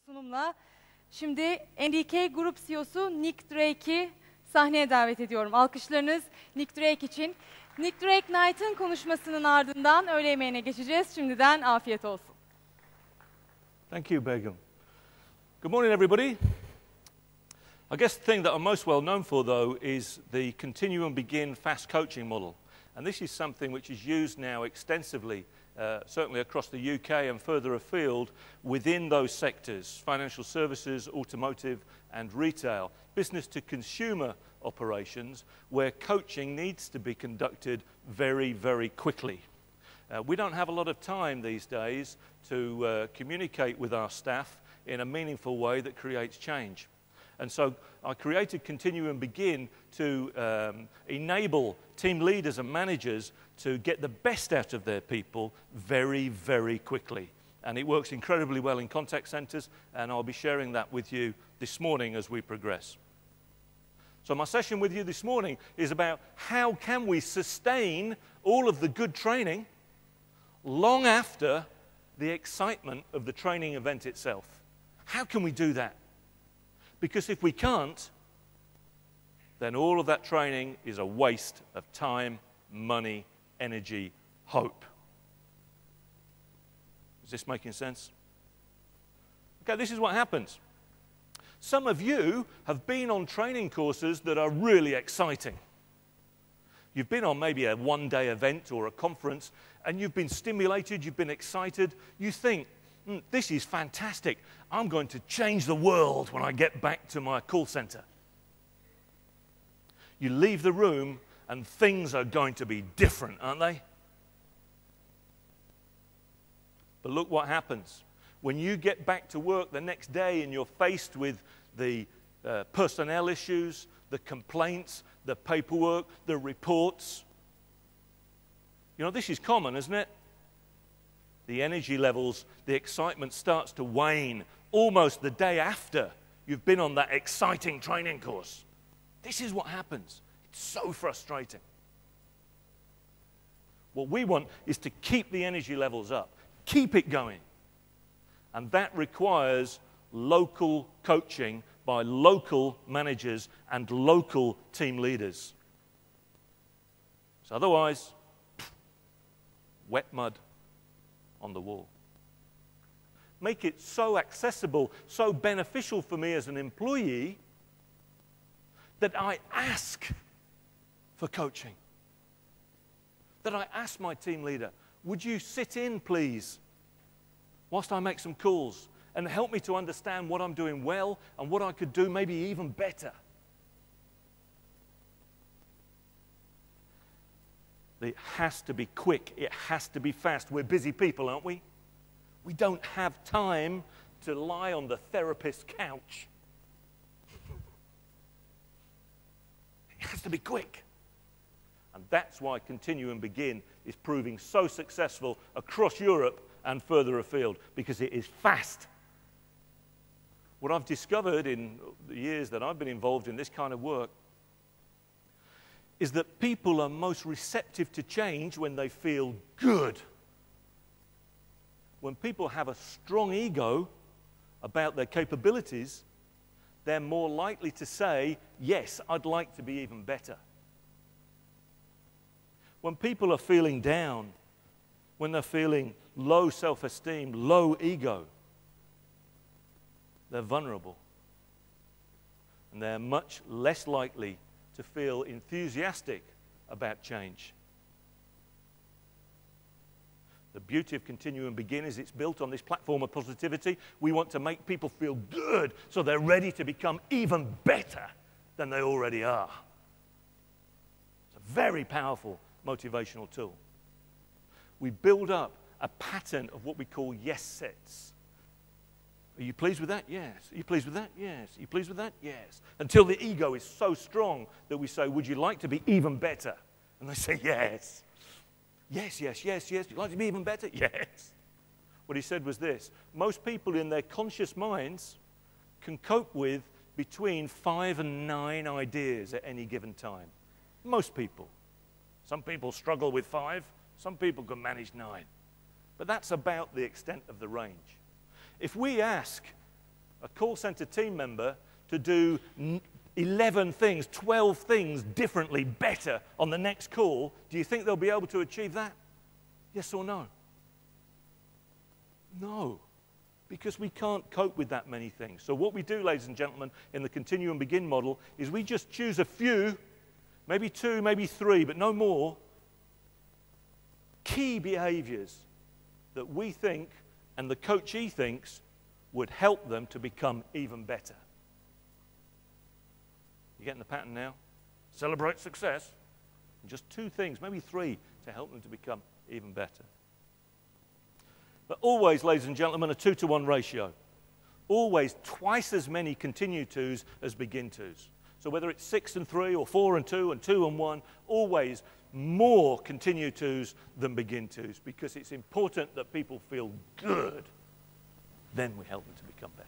sunumla şimdi NDK Grup CEO'su Nick Drake'i sahneye davet ediyorum. Alkışlarınız Nick Drake için. Nick Drake Knight'ın konuşmasının ardından öğle yemeğine geçeceğiz. Şimdiden afiyet olsun. Thank you, Begum. Good morning, everybody. I guess the thing that I'm most well known for, though, is the Continue and Begin fast coaching model. And this is something which is used now extensively, certainly across the UK and further afield within those sectors, financial services, automotive and retail, business to consumer operations, where coaching needs to be conducted very, very quickly. We don't have a lot of time these days to communicate with our staff in a meaningful way that creates change. And so I created Continue and Begin to enable team leaders and managers to get the best out of their people very, very quickly. And it works incredibly well in contact centers, and I'll be sharing that with you this morning as we progress. So my session with you this morning is about how can we sustain all of the good training long after the excitement of the training event itself. How can we do that? Because if we can't, then all of that training is a waste of time, money, energy, hope. Is this making sense? Okay, this is what happens. Some of you have been on training courses that are really exciting. You've been on maybe a one-day event or a conference, and you've been stimulated, you've been excited. You think, this is fantastic. I'm going to change the world when I get back to my call center. You leave the room and things are going to be different, aren't they? But look what happens. When you get back to work the next day and you're faced with the personnel issues, the complaints, the paperwork, the reports. You know, this is common, isn't it? The energy levels, the excitement starts to wane almost the day after you've been on that exciting training course. This is what happens. It's so frustrating. What we want is to keep the energy levels up, keep it going. And that requires local coaching by local managers and local team leaders. So otherwise, wet mud on the wall. Make it so accessible, so beneficial for me as an employee that I ask for coaching. That I ask my team leader, would you sit in, please, whilst I make some calls and help me to understand what I'm doing well and what I could do maybe even better. It has to be quick. It has to be fast. We're busy people, aren't we? We don't have time to lie on the therapist's couch. It has to be quick. And that's why Continue and Begin is proving so successful across Europe and further afield, because it is fast. What I've discovered in the years that I've been involved in this kind of work is that people are most receptive to change when they feel good. When people have a strong ego about their capabilities, they're more likely to say, yes, I'd like to be even better. When people are feeling down, when they're feeling low self-esteem, low ego, they're vulnerable. And they're much less likely to feel enthusiastic about change. The beauty of Continue and Begin is it's built on this platform of positivity. We want to make people feel good so they're ready to become even better than they already are. It's a very powerful motivational tool. We build up a pattern of what we call yes sets. Are you pleased with that? Yes. Are you pleased with that? Yes. Are you pleased with that? Yes. Until the ego is so strong that we say, would you like to be even better? And they say, yes. Yes, yes, yes, yes. Would you like to be even better? Yes. What he said was this. Most people in their conscious minds can cope with between 5 and 9 ideas at any given time. Most people. Some people struggle with 5. Some people can manage 9. But that's about the extent of the range. If we ask a call center team member to do 11 things, 12 things differently, better on the next call, do you think they'll be able to achieve that? Yes or no? No, because we can't cope with that many things. So what we do, ladies and gentlemen, in the Continue and Begin model is we just choose a few, maybe 2, maybe 3, but no more, key behaviors that we think and the coachee thinks would help them to become even better. You getting the pattern now? Celebrate success. And just 2 things, maybe 3, to help them to become even better. But always, ladies and gentlemen, a 2-to-1 ratio. Always twice as many continue twos as begin twos. So whether it's 6 and 3 or 4 and 2 and 2 and 1, always more continue twos than begin twos, because it's important that people feel good. Then we help them to become better.